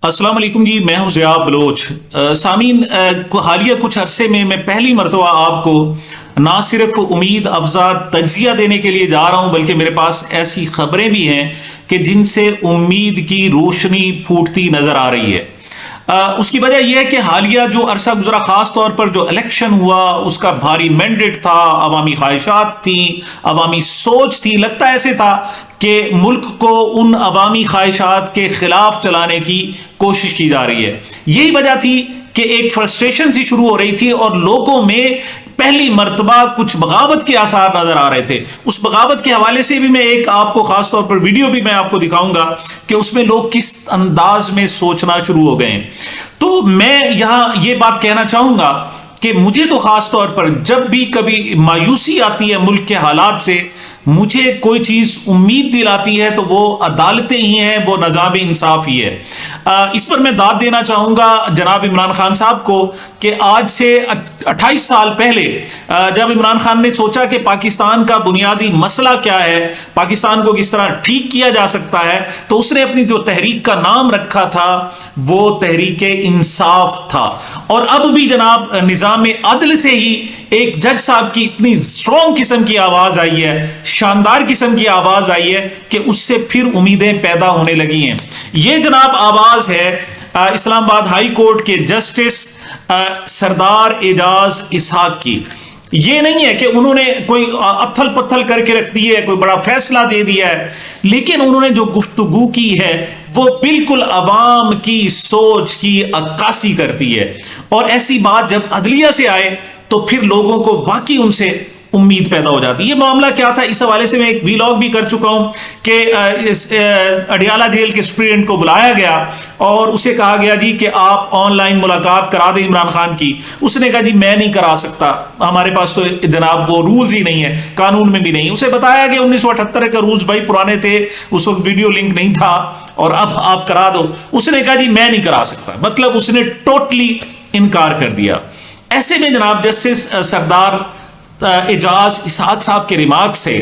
السلام علیکم جی، میں ہوں ضیاء بلوچ۔ سامعین، حالیہ کچھ عرصے میں پہلی مرتبہ آپ کو نہ صرف امید افزا تجزیہ دینے کے لیے جا رہا ہوں، بلکہ میرے پاس ایسی خبریں بھی ہیں کہ جن سے امید کی روشنی پھوٹتی نظر آ رہی ہے۔ اس کی وجہ یہ ہے کہ حالیہ جو عرصہ گزرا، خاص طور پر جو الیکشن ہوا، اس کا بھاری مینڈیٹ تھا، عوامی خواہشات تھیں، عوامی سوچ تھی۔ لگتا ایسے تھا کہ ملک کو ان عوامی خواہشات کے خلاف چلانے کی کوشش کی جا رہی ہے۔ یہی وجہ تھی کہ ایک فرسٹریشن سی شروع ہو رہی تھی اور لوگوں میں پہلی مرتبہ کچھ بغاوت کے آثار نظر آ رہے تھے۔ اس بغاوت کے حوالے سے بھی میں ایک آپ کو خاص طور پر ویڈیو بھی میں آپ کو دکھاؤں گا کہ اس میں لوگ کس انداز میں سوچنا شروع ہو گئے ہیں۔ تو میں یہاں یہ بات کہنا چاہوں گا کہ مجھے تو خاص طور پر جب بھی کبھی مایوسی آتی ہے ملک کے حالات سے، مجھے کوئی چیز امید دلاتی ہے تو وہ عدالتیں ہی ہیں، وہ نظام انصاف ہی ہے۔ اس پر میں داد دینا چاہوں گا جناب عمران خان صاحب کو کہ آج سے 28 سال پہلے جب عمران خان نے سوچا کہ پاکستان کا بنیادی مسئلہ کیا ہے، پاکستان کو کس طرح ٹھیک کیا جا سکتا ہے، تو اس نے اپنی جو تحریک کا نام رکھا تھا وہ تحریک انصاف تھا۔ اور اب بھی جناب نظام عدل سے ہی ایک جج صاحب کی اتنی اسٹرانگ قسم کی آواز آئی ہے، شاندار قسم کی آواز آئی ہے کہ اس سے پھر امیدیں پیدا ہونے لگی ہیں۔ یہ جناب آواز ہے اسلام آباد ہائی کورٹ کے جسٹس سردار اعجاز اسحاق کی۔ یہ نہیں ہے کہ انہوں نے کوئی اتھل پتھل کر کے رکھ دی ہے، کوئی بڑا فیصلہ دے دیا ہے، لیکن انہوں نے جو گفتگو کی ہے وہ بالکل عوام کی سوچ کی عکاسی کرتی ہے۔ اور ایسی بات جب عدلیہ سے آئے تو پھر لوگوں کو واقعی ان سے امید پیدا ہو جاتی ہے۔ یہ معاملہ کیا تھا، اس حوالے سے میں ایک ویلاگ بھی کر چکا ہوں کہ اڈیالہ جیل کے سپرنٹینڈنٹ کو بلایا گیا اور اسے کہا گیا جی کہ آپ آن لائن ملاقات کرا دیں عمران خان کی۔ اس نے کہا جی میں نہیں کرا سکتا، ہمارے پاس تو جناب وہ رولز ہی نہیں ہے، قانون میں بھی نہیں۔ اسے بتایا کہ 1978 کا رولز بھائی پرانے تھے، اس وقت ویڈیو لنک نہیں تھا اور اب آپ کرا دو۔ اس نے کہا جی میں نہیں کرا سکتا، مطلب اس نے ٹوٹلی انکار کر دیا۔ ایسے میں جناب جسٹس سردار اعجاز اسحاق صاحب کے ریمارک سے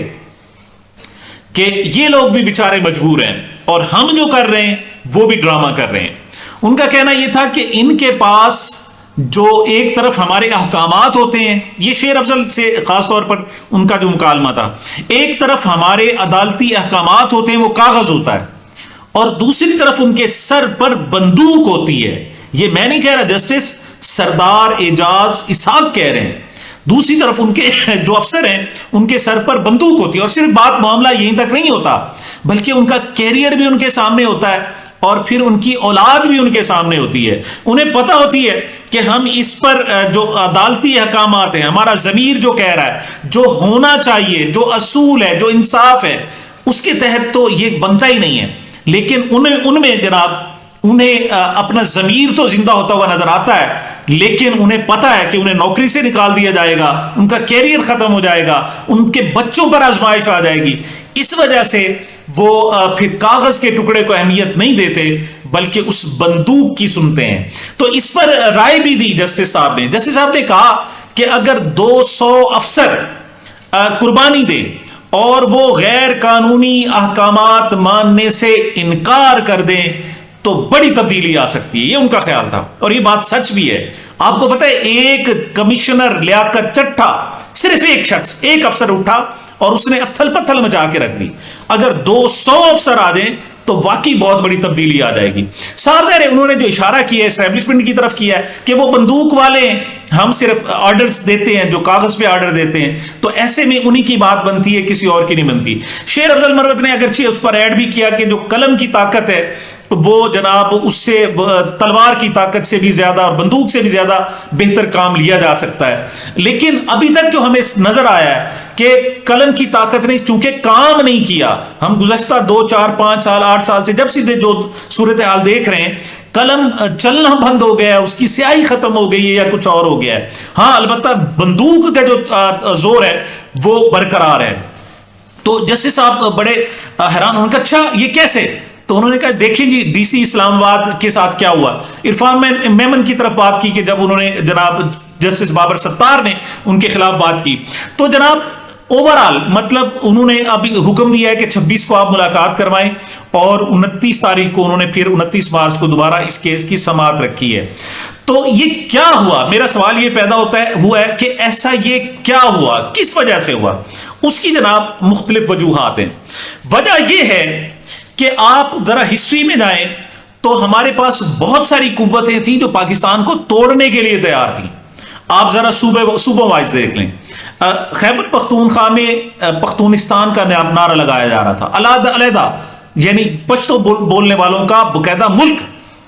کہ یہ لوگ بھی بیچارے مجبور ہیں اور ہم جو کر رہے ہیں وہ بھی ڈرامہ کر رہے ہیں۔ ان کا کہنا یہ تھا کہ ان کے پاس جو ایک طرف ہمارے احکامات ہوتے ہیں، یہ شیر افضل سے خاص طور پر ان کا جو مکالمہ تھا، ایک طرف ہمارے عدالتی احکامات ہوتے ہیں، وہ کاغذ ہوتا ہے، اور دوسری طرف ان کے سر پر بندوق ہوتی ہے۔ یہ میں نہیں کہہ رہا، جسٹس سردار اعجاز اسحاق کہہ رہے ہیں۔ دوسری طرف ان کے جو افسر ہیں ان کے سر پر بندوق ہوتی ہے، اور صرف بات معاملہ یہیں تک نہیں ہوتا بلکہ ان کا کیریئر بھی ان کے سامنے ہوتا ہے اور پھر ان کی اولاد بھی ان کے سامنے ہوتی ہے۔ انہیں پتہ ہوتی ہے کہ ہم اس پر جو عدالتی احکامات ہیں، ہمارا ضمیر جو کہہ رہا ہے، جو ہونا چاہیے، جو اصول ہے، جو انصاف ہے، اس کے تحت تو یہ بنتا ہی نہیں ہے۔ لیکن ان میں جناب انہیں اپنا ضمیر تو زندہ ہوتا ہوا نظر آتا ہے، لیکن انہیں پتا ہے کہ انہیں نوکری سے نکال دیا جائے گا، ان کا کیریئر ختم ہو جائے گا، ان کے بچوں پر آزمائش آ جائے گی۔ اس وجہ سے وہ پھر کاغذ کے ٹکڑے کو اہمیت نہیں دیتے بلکہ اس بندوق کی سنتے ہیں۔ تو اس پر رائے بھی دی جسٹس صاحب نے۔ جسٹس صاحب نے کہا کہ اگر 200 افسر قربانی دیں اور وہ غیر قانونی احکامات ماننے سے انکار کر دیں تو بڑی تبدیلی آ سکتی ہے۔ یہ ان کا خیال تھا اور یہ بات سچ بھی ہے۔ آپ کو پتہ ہے ایک کمشنر لیاقت چٹھا، صرف ایک شخص، ایک افسر اٹھا اور اس نے اتھل پتھل مچا کے رکھ دی۔ اگر 200 افسر آ جائیں تو واقعی بہت بڑی تبدیلی آ جائے گی۔ صاحب انہوں نے جو اشارہ کیا ہے اسٹیبلشمنٹ کی طرف کیا ہے کہ وہ بندوق والے ہیں، ہم صرف آرڈرز دیتے ہیں، جو کاغذ پہ آرڈر دیتے ہیں، تو ایسے میں انہی کی بات بنتی ہے، کسی اور کی نہیں بنتی۔ شیر افضل مروت نے اگرچہ اس پر ایڈ بھی کیا کہ جو قلم کی طاقت ہے وہ جناب اس سے تلوار کی طاقت سے بھی زیادہ اور بندوق سے بھی زیادہ بہتر کام لیا جا سکتا ہے، لیکن ابھی تک جو ہمیں نظر آیا ہے کہ قلم کی طاقت نے چونکہ کام نہیں کیا۔ ہم گزشتہ 2 4 5 سال 8 سال سے جب سے جو صورتحال دیکھ رہے ہیں، قلم چلنا بند ہو گیا ہے، اس کی سیاہی ختم ہو گئی ہے یا کچھ اور ہو گیا ہے۔ ہاں البتہ بندوق کا جو زور ہے وہ برقرار ہے۔ تو جسٹس صاحب بڑے حیران، انہوں نے کہا اچھا یہ کیسے؟ تو انہوں نے کہا دیکھیں جی ڈی سی اسلام آباد کے ساتھ کیا ہوا۔ عرفان میمن کی طرف بات کی کہ جب انہوں نے جناب جسٹس بابر ستار نے ان کے خلاف بات کی تو جناب اوورال مطلب انہوں نے ابھی حکم دیا ہے کہ 26 کو آپ ملاقات کروائیں اور 29 تاریخ کو انہوں نے پھر 29 مارچ کو دوبارہ اس کیس کی سماعت رکھی ہے. تو یہ کیا ہوا؟ میرا سوال یہ پیدا ہوا ہے کہ ایسا یہ کیا ہوا، کس وجہ سے ہوا؟ اس کی جناب مختلف وجوہات ہیں. وجہ یہ ہے کہ آپ ذرا ہسٹری میں جائیں تو ہمارے پاس بہت ساری قوتیں تھیں جو پاکستان کو توڑنے کے لیے تیار تھیں. آپ ذرا صوبوں وائز دیکھ لیں. خیبر پختونخوا میں پختونستان کا نعرہ لگایا جا رہا تھا، علیحدہ یعنی پشتو بولنے والوں کا باقاعدہ ملک،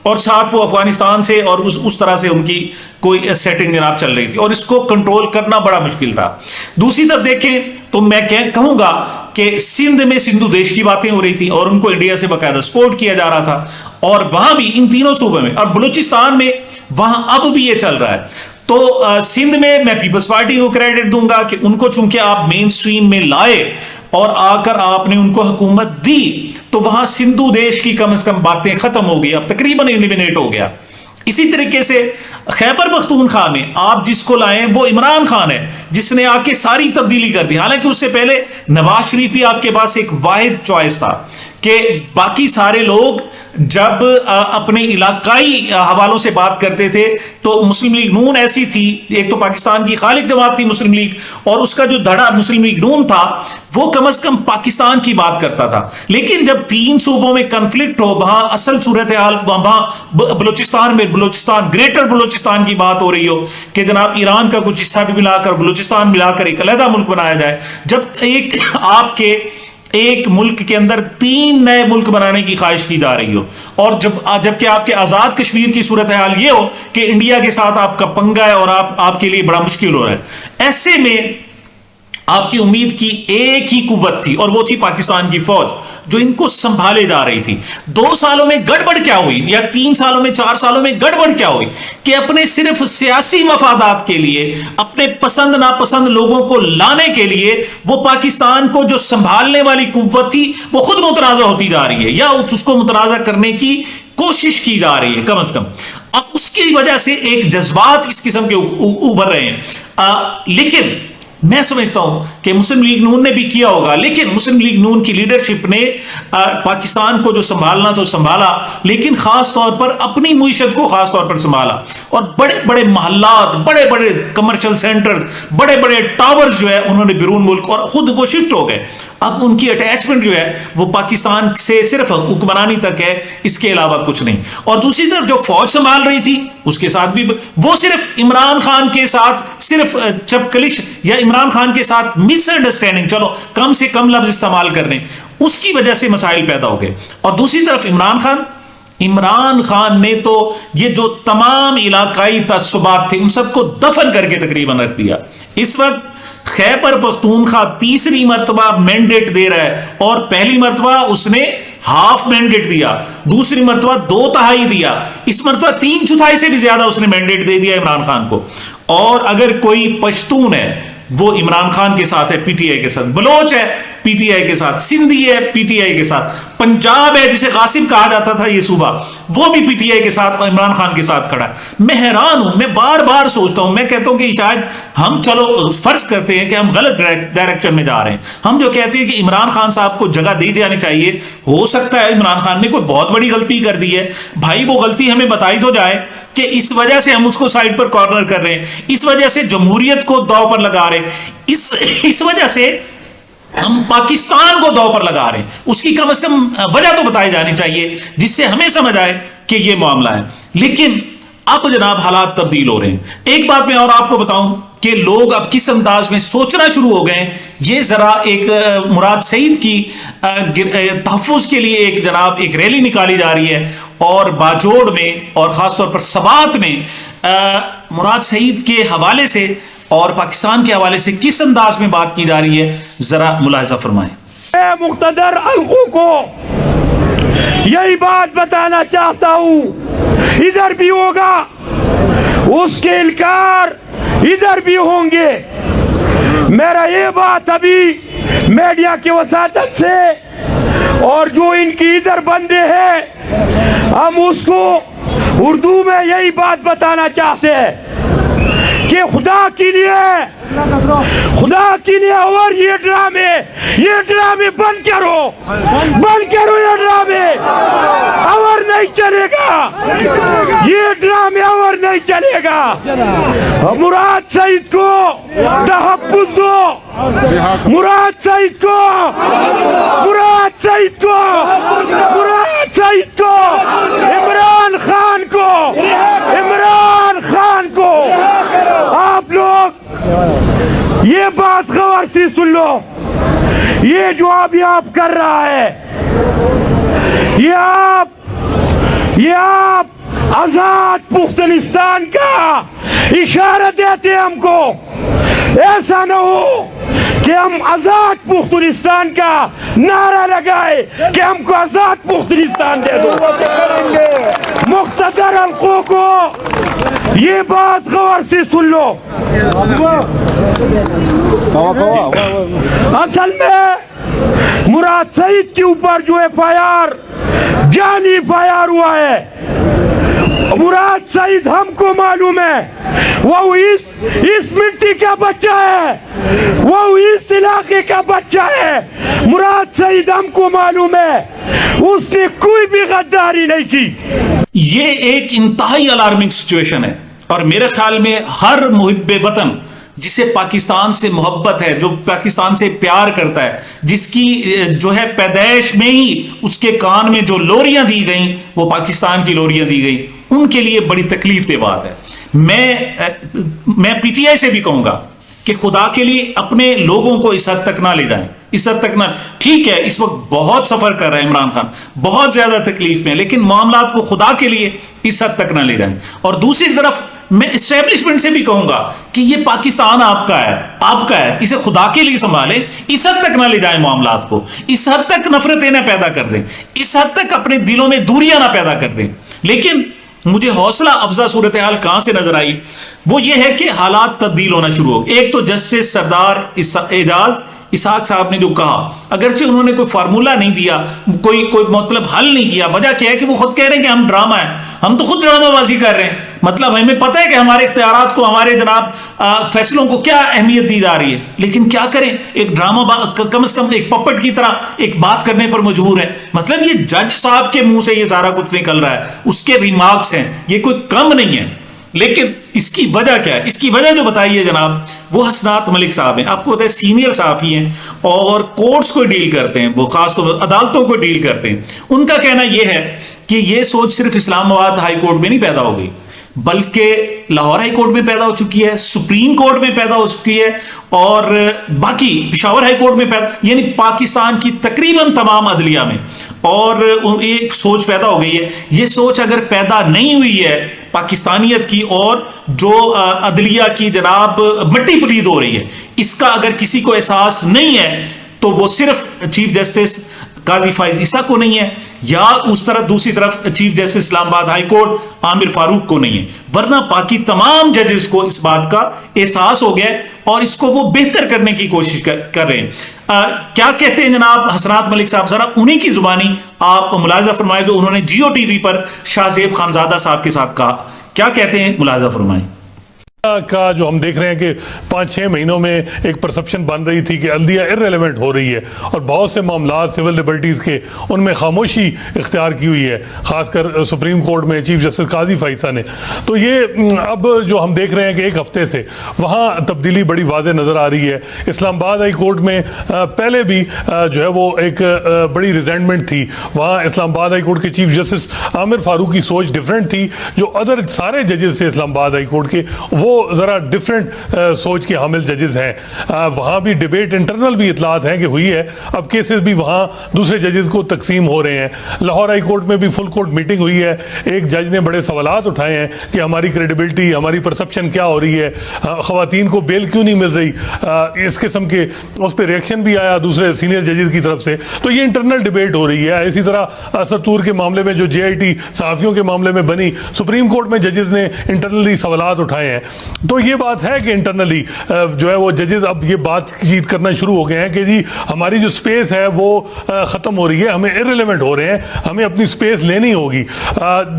اور ساتھ وہ افغانستان سے اور اس طرح سے ان کی کوئی سیٹنگ جناب چل رہی تھی، اور اس کو کنٹرول کرنا بڑا مشکل تھا. دوسری طرف دیکھیں تو میں کہوں گا کہ سندھ میں سندھو دیش کی باتیں ہو رہی تھی اور ان کو انڈیا سے باقاعدہ سپورٹ کیا جا رہا تھا، اور وہاں بھی ان تینوں صوبوں میں اور بلوچستان میں وہاں اب بھی یہ چل رہا ہے. تو سندھ میں پیپلز پارٹی کو کریڈٹ دوں گا کہ ان کو چونکہ آپ مین سٹریم میں لائے اور آ کر آپ نے ان کو حکومت دی، تو وہاں سندھو دیش کی کم از کم باتیں ختم ہو گئی، اب تقریباً ایلیمینیٹ ہو گیا. اسی طریقے سے خیبر پختونخوا میں آپ جس کو لائیں وہ عمران خان ہے، جس نے آ کے ساری تبدیلی کر دی. حالانکہ اس سے پہلے نواز شریف بھی آپ کے پاس ایک واحد چوائس تھا کہ باقی سارے لوگ جب اپنے علاقائی حوالوں سے بات کرتے تھے تو مسلم لیگ نون ایسی تھی، ایک تو پاکستان کی خالق جماعت تھی مسلم لیگ، اور اس کا جو دھڑا مسلم لیگ نون تھا وہ کم از کم پاکستان کی بات کرتا تھا. لیکن جب 3 صوبوں میں کنفلکٹ ہو، وہاں اصل صورتحال وہاں بلوچستان میں گریٹر بلوچستان کی بات ہو رہی ہو کہ جناب ایران کا کچھ حصہ بھی ملا کر بلوچستان ملا کر ایک علیحدہ ملک بنایا جائے، جب آپ کے ایک ملک کے اندر 3 نئے ملک بنانے کی خواہش کی جا رہی ہو، اور جبکہ آپ کے آزاد کشمیر کی صورتحال یہ ہو کہ انڈیا کے ساتھ آپ کا پنگا ہے اور آپ کے لیے بڑا مشکل ہو رہا ہے، ایسے میں آپ کی امید کی ایک ہی قوت تھی اور وہ تھی پاکستان کی فوج جو ان کو سنبھالے جا رہی تھی. 2 سالوں میں گڑبڑ کیا ہوئی، یا 3 سالوں میں 4 سالوں میں گڑبڑ کیا ہوئی کہ اپنے صرف سیاسی مفادات کے لیے، اپنے پسند ناپسند لوگوں کو لانے کے لیے وہ پاکستان کو جو سنبھالنے والی قوت تھی وہ خود متنازع ہوتی جا رہی ہے، یا اس کو متنازع کرنے کی کوشش کی جا رہی ہے کم از کم. اب اس کی وجہ سے ایک جذبات اس قسم کے ابھر رہے ہیں. لیکن میں سمجھتا ہوں کہ مسلم لیگ نون نے بھی کیا ہوگا، لیکن مسلم لیگ نون کی لیڈرشپ نے پاکستان کو جو سنبھالنا تو سنبھالا، لیکن خاص طور پر اپنی معیشت کو خاص طور پر سنبھالا، اور بڑے بڑے محلات، بڑے بڑے کمرشل سینٹر، بڑے بڑے ٹاورز جو ہے انہوں نے بیرون ملک، اور خود وہ شفٹ ہو گئے. اب ان کی اٹیچمنٹ جو ہے وہ پاکستان سے صرف حکمرانی تک ہے، اس کے علاوہ کچھ نہیں. اور دوسری طرف جو فوج سنبھال رہی تھی اس کے ساتھ بھی وہ صرف عمران خان کے ساتھ صرف چپکلش یا عمران خان کے ساتھ مس انڈرسٹینڈنگ، چلو کم سے کم لفظ استعمال کرنے، اس کی وجہ سے مسائل پیدا ہو گئے. اور دوسری طرف عمران خان نے تو یہ جو تمام علاقائی تعصبات تھے ان سب کو دفن کر کے تقریباً رکھ دیا. اس وقت خیبر پختونخوا 3ری مرتبہ مینڈیٹ دے رہا ہے، اور پہلی مرتبہ اس نے ہاف مینڈیٹ دیا، دوسری مرتبہ 2/3 دیا، اس مرتبہ 3/4 سے بھی زیادہ اس نے مینڈیٹ دے دیا عمران خان کو. اور اگر کوئی پشتون ہے وہ عمران خان کے ساتھ ہے، پی ٹی آئی کے ساتھ، بلوچ ہے پی ٹی آئی کے ساتھ، سندھی ہے پی ٹی آئی کے ساتھ، پنجاب ہے جسے غاصب کہا جاتا تھا یہ صوبہ، وہ بھی پی ٹی آئی کے ساتھ عمران خان کے ساتھ کھڑا ہے. میں حیران ہوں، میں بار بار سوچتا ہوں، میں کہتا ہوں کہ شاید ہم چلو فرض کرتے ہیں کہ ہم غلط ڈائریکشن میں جا رہے ہیں. ہم جو کہتے ہیں کہ عمران خان صاحب کو جگہ دی جانی چاہیے، ہو سکتا ہے عمران خان نے کوئی بہت بڑی غلطی کر دی ہے، بھائی وہ غلطی ہمیں بتائی تو جائے کہ اس وجہ سے ہم اس کو سائڈ پر کارنر کر رہے ہیں، اس وجہ سے جمہوریت کو داؤ پر لگا رہے ہیں، اس وجہ سے ہم پاکستان کو داؤ پر لگا رہے ہیں. اس کی کم از کم وجہ تو بتائی جانی چاہیے جس سے ہمیں سمجھ آئے کہ یہ معاملہ ہے. لیکن اب جناب حالات تبدیل ہو رہے ہیں. ایک بات میں اور آپ کو بتاؤں کہ لوگ اب کس انداز میں سوچنا شروع ہو گئے. یہ ذرا ایک مراد سعید کی تحفظ کے لیے ایک ریلی نکالی جا رہی ہے، اور باجوڑ میں اور خاص طور پر سبات میں مراد سعید کے حوالے سے اور پاکستان کے حوالے سے کس انداز میں بات کی جا رہی ہے، ذرا ملاحظہ فرمائیں. مقتدر حلقوں کو یہی بات بتانا چاہتا ہوں، ادھر بھی ہوگا اس کے انکار، ادھر بھی ہوں گے. میرا یہ بات ابھی میڈیا کی وساطت سے اور جو ان کی ادھر بندے ہیں ہم اس کو اردو میں یہی بات بتانا چاہتے ہیں کہ خدا کے لیے اور یہ ڈرامے بند کرو یہ ڈرامے اور نہیں چلے گا، یہ ڈرامے اور نہیں چلے گا۔ مراد سعید کو تحفظ دو، مراد سعید کو عمران خان کو آپ لوگ یہ بات غور سے سن لو، یہ جو ابھی آپ کر رہا ہے، یہ آپ آزاد پختونستان کا اشارہ دیتے ہم کو۔ ایسا نہ ہو کہ ہم آزاد پختونستان کا نعرہ لگائے کہ ہم کو آزاد پختونستان دے دو۔ مقتدر حلقوں کو یہ بات غور سے سن لو، اصل میں مراد سعید کے اوپر جو FIR جعلی FIR ہوا ہے، مراد سعید ہم کو معلوم ہے وہ اس مٹی کا بچہ ہے، وہ اس علاقے کا بچہ ہے۔ مراد سعید ہم کو معلوم ہے اس نے کوئی بھی غداری نہیں کی۔ یہ ایک انتہائی الارمنگ سچویشن ہے، اور میرے خیال میں ہر محب وطن جسے پاکستان سے محبت ہے، جو پاکستان سے پیار کرتا ہے، جس کی جو ہے پیدائش میں ہی اس کے کان میں جو لوریاں دی گئیں وہ پاکستان کی لوریاں دی گئیں، ان کے لیے بڑی تکلیف دہ بات ہے۔ میں PTI سے بھی کہوں گا کہ خدا کے لیے اپنے لوگوں کو اس حد تک نہ لے جائیں، اس حد تک نہ۔ ٹھیک ہے اس وقت بہت سفر کر رہے ہیں عمران خان، بہت زیادہ تکلیف میں، لیکن معاملات کو خدا کے لیے اس حد تک نہ لے جائیں۔ اور دوسری طرف میں اسٹیبلشمنٹ سے بھی کہوں گا کہ یہ پاکستان آپ کا ہے، اسے خدا کے لیے سنبھالیں، اس حد تک نہ لے جائیں معاملات کو، اس حد تک نفرتیں نہ پیدا کر دیں، اس حد تک اپنے دلوں میں دوریاں نہ پیدا کر دیں۔ لیکن مجھے حوصلہ افزا صورتحال کہاں سے نظر آئی، وہ یہ ہے کہ حالات تبدیل ہونا شروع ہو گئے۔ ایک تو جسٹس سردار اعجاز اسحاق صاحب نے جو کہا، اگرچہ انہوں نے کوئی فارمولہ نہیں دیا، کوئی مطلب حل نہیں کیا، وجہ کیا ہے کہ وہ خود کہہ رہے ہیں کہ ہم ڈرامہ ہیں، ہم تو خود ڈرامہ بازی کر رہے ہیں، مطلب ہمیں پتہ ہے کہ ہمارے اختیارات کو، ہمارے جناب فیصلوں کو کیا اہمیت دی جا رہی ہے، لیکن کیا کریں، ایک ڈرامہ کم از کم ایک پپٹ کی طرح ایک بات کرنے پر مجبور ہے۔ مطلب یہ جج صاحب کے منہ سے یہ سارا کچھ نکل رہا ہے، اس کے ریمارکس ہیں، یہ کوئی کم نہیں ہے۔ لیکن اس کی وجہ کیا ہے؟ اس کی وجہ جو بتائی ہے جناب وہ حسنات ملک صاحب ہیں، آپ کو پتہ ہے سینئر صحافی ہیں اور کورٹس کو ڈیل کرتے ہیں، وہ خاص طور پر عدالتوں کو ڈیل کرتے ہیں۔ ان کا کہنا یہ ہے کہ یہ سوچ صرف اسلام آباد ہائی کورٹ میں نہیں پیدا ہو گئی، بلکہ لاہور ہائی کورٹ میں پیدا ہو چکی ہے، سپریم کورٹ میں پیدا ہو چکی ہے، اور باقی پشاور ہائی کورٹ میں یعنی پاکستان کی تقریباً تمام عدلیہ میں، اور ایک سوچ پیدا ہو گئی ہے۔ یہ سوچ اگر پیدا نہیں ہوئی ہے پاکستانیت کی، اور جو عدلیہ کی جناب مٹی پلید ہو رہی ہے، اس کا اگر کسی کو احساس نہیں ہے تو وہ صرف چیف جسٹس قاضی فائز عیسیٰ کو نہیں ہے، یا اس طرف دوسری طرف چیف جسٹس اسلام آباد ہائی کورٹ عامر فاروق کو نہیں ہے، ورنہ باقی تمام ججز کو اس بات کا احساس ہو گیا اور اس کو وہ بہتر کرنے کی کوشش کر رہے ہیں۔ کیا کہتے ہیں جناب حسنات ملک صاحب، ذرا انہی کی زبانی آپ ملاحظہ فرمائیں جو انہوں نے جیو ٹی وی پر شاہ زیب خانزادہ صاحب کے ساتھ کہا، کیا کہتے ہیں ملاحظہ فرمائیں۔ کا جو ہم دیکھ رہے ہیں کہ 5-6 مہینوں میں ایک پرسپشن بن رہی تھی کہ عدلیہ ارریلیونٹ ہو رہی ہے اور بہت سے معاملات سول لبرٹیز کے ان میں خاموشی اختیار کی ہوئی ہے، خاص کر سپریم کورٹ میں چیف جسٹس قاضی فائزہ نے. تو یہ اب جو ہم دیکھ رہے ہیں کہ ایک ہفتے سے وہاں تبدیلی بڑی واضح نظر آ رہی ہے. اسلام آباد ہائی کورٹ میں پہلے بھی جو ہے وہ ایک بڑی ریزینٹمنٹ تھی. وہاں اسلام آباد ہائی کورٹ کے چیف جسٹس عامر فاروق کی سوچ ڈفرینٹ تھی. جو ادر سارے ججز تھے اسلام آباد ہائی کورٹ کے وہ ذرا ڈفرینٹ سوچ کے حامل ججز ہیں. وہاں بھی ڈیبیٹ انٹرنل بھی اطلاعات ہیں کہ ہوئی ہے. اب کیسز بھی وہاں دوسرے ججز کو تقسیم ہو رہے ہیں. لاہور ہائی کورٹ میں بھی فل کورٹ میٹنگ ہوئی ہے. ایک جج نے بڑے سوالات اٹھائے ہیں کہ ہماری کریڈیبلٹی، ہماری پرسپشن کیا ہو رہی ہے، خواتین کو بیل کیوں نہیں مل رہی. اس قسم کے اس پہ ریئیکشن بھی آیا دوسرے سینئر ججز کی طرف سے. تو یہ انٹرنل ڈیبیٹ ہو رہی ہے. اسی طرح ستور کے معاملے میں جو JIT صحافیوں کے معاملے میں بنی، سپریم کورٹ میں ججز نے انٹرنلی سوالات اٹھائے ہیں. تو یہ بات ہے کہ انٹرنلی جو ہے وہ ججز اب یہ بات چیت کرنا شروع ہو گئے ہیں کہ جی ہماری جو سپیس ہے وہ ختم ہو رہی ہے, ہمیں ارریلیونٹ ہو رہے ہیں, ہمیں اپنی سپیس لینی ہوگی.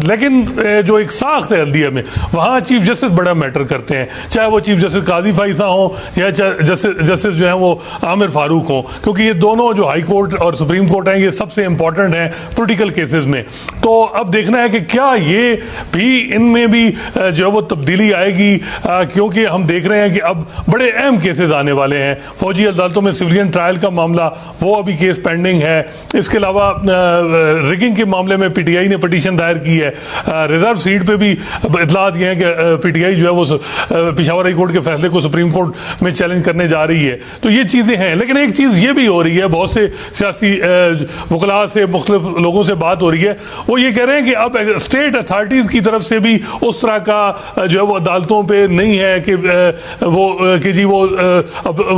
لیکن جو ایک ساخت ہے عدلیہ میں, وہاں چیف جسٹس بڑا میٹر کرتے ہیں, چاہے وہ چیف جسٹس قاضی فائزہ ہوں یا جسٹس جو ہیں وہ عامر فاروق ہوں, کیونکہ یہ دونوں جو ہائی کورٹ اور سپریم کورٹ ہیں یہ سب سے امپورٹنٹ ہیں پولیٹیکل کیسز میں. تو اب دیکھنا ہے کہ کیا یہ بھی ان میں بھی جو ہے وہ تبدیلی آئے گی, کیونکہ ہم دیکھ رہے ہیں کہ اب بڑے اہم کیسز آنے والے ہیں. فوجی عدالتوں میں سویلین ٹرائل کا معاملہ, وہ ابھی کیس پینڈنگ ہے. اس کے علاوہ ریگنگ کے معاملے میں پی ٹی آئی نے پٹیشن دائر کی ہے. ریزرو سیٹ پہ بھی اطلاعات یہ ہیں کہ پی ٹی آئی جو ہے وہ پشاور ہائی کورٹ کے فیصلے کو سپریم کورٹ میں چیلنج کرنے جا رہی ہے. تو یہ چیزیں ہیں. لیکن ایک چیز یہ بھی ہو رہی ہے, بہت سے سیاسی وکلاء سے, مختلف لوگوں سے بات ہو رہی ہے, وہ یہ کہہ رہے ہیں کہ اب اسٹیٹ اتھارٹیز کی طرف سے بھی اس طرح کا جو ہے وہ عدالتوں پہ نہیں ہے کہ وہ کہ جی وہ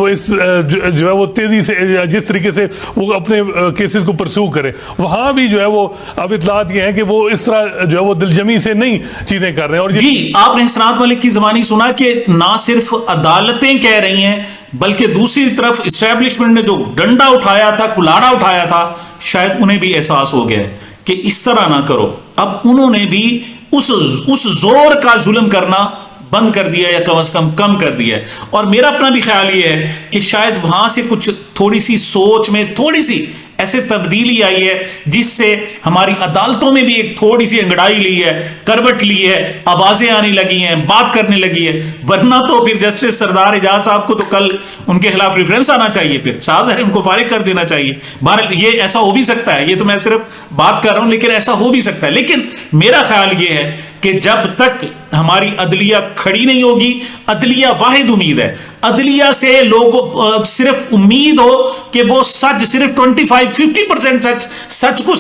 اس جو ہے وہ تیزی سے جس طریقے سے وہ اپنے کیسز کو پرسو کرے. وہاں بھی جو ہے وہ اب اطلاعات یہ ہیں کہ وہ اس طرح جو ہے وہ دلجمی سے نہیں چیزیں کر رہے ہیں. اور جی آپ نے حسنات ملک کی زبانی سنا کہ نہ صرف عدالتیں کہہ رہی ہیں بلکہ دوسری طرف اسٹیبلشمنٹ نے جو ڈنڈا اٹھایا تھا, کلاڑا اٹھایا تھا, شاید انہیں بھی احساس ہو گیا ہے کہ اس طرح نہ کرو. اب انہوں نے بھی اس زور کا ظلم کرنا بند کر دیا یا کم از کم کر دیا ہے. اور میرا اپنا بھی خیال یہ ہے کہ شاید وہاں سے کچھ تھوڑی سی سوچ میں تھوڑی سی ایسے تبدیلی آئی ہے جس سے ہماری عدالتوں میں بھی ایک تھوڑی سی انگڑائی لی ہے, کروٹ لی ہے, آوازیں آنے لگی ہیں, بات کرنے لگی ہے. ورنہ تو پھر جسٹس سردار اعجاز صاحب کو تو کل ان کے خلاف ریفرنس آنا چاہیے, پھر صاحب ان کو فارغ کر دینا چاہیے. بہرحال یہ ایسا ہو بھی سکتا ہے, یہ تو میں صرف بات کر رہا ہوں, لیکن ایسا ہو بھی سکتا ہے. لیکن میرا خیال یہ ہے کہ جب تک ہماری عدلیہ کھڑی نہیں ہوگی, عدلیہ واحد امید ہے, عدلیہ سے لوگوں صرف امید ہو کہ وہ سچ صرف 25-50% سچ کو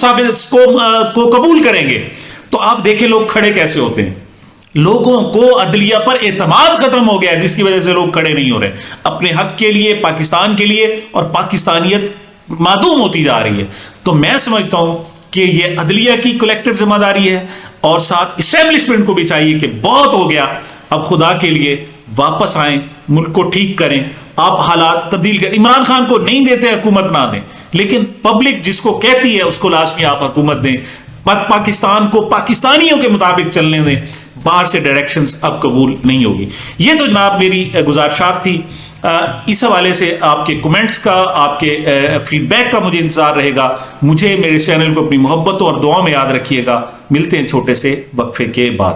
قبول کریں گے, تو آپ دیکھیں لوگ کھڑے کیسے ہوتے ہیں. لوگوں کو عدلیہ پر اعتماد ختم ہو گیا ہے, جس کی وجہ سے لوگ کھڑے نہیں ہو رہے اپنے حق کے لیے, پاکستان کے لیے, اور پاکستانیت معدوم ہوتی جا رہی ہے. تو میں سمجھتا ہوں کہ یہ عدلیہ کی کلیکٹیو ذمہ داری ہے, اور ساتھ اسٹیبلشمنٹ کو بھی چاہیے کہ بہت ہو گیا, اب خدا کے لیے واپس آئیں, ملک کو ٹھیک کریں, آپ حالات تبدیل کریں. عمران خان کو نہیں دیتے حکومت نہ دیں, لیکن پبلک جس کو کہتی ہے اس کو لازمی آپ حکومت دیں. پاکستان کو پاکستانیوں کے مطابق چلنے دیں, باہر سے ڈائریکشنز اب قبول نہیں ہوگی. یہ تو جناب میری گزارشات تھی. اس حوالے سے آپ کے کمنٹس کا, آپ کے فیڈ بیک کا مجھے انتظار رہے گا. مجھے میرے چینل کو اپنی محبتوں اور دعاؤں میں یاد رکھیے گا. ملتے ہیں چھوٹے سے وقفے کے بعد.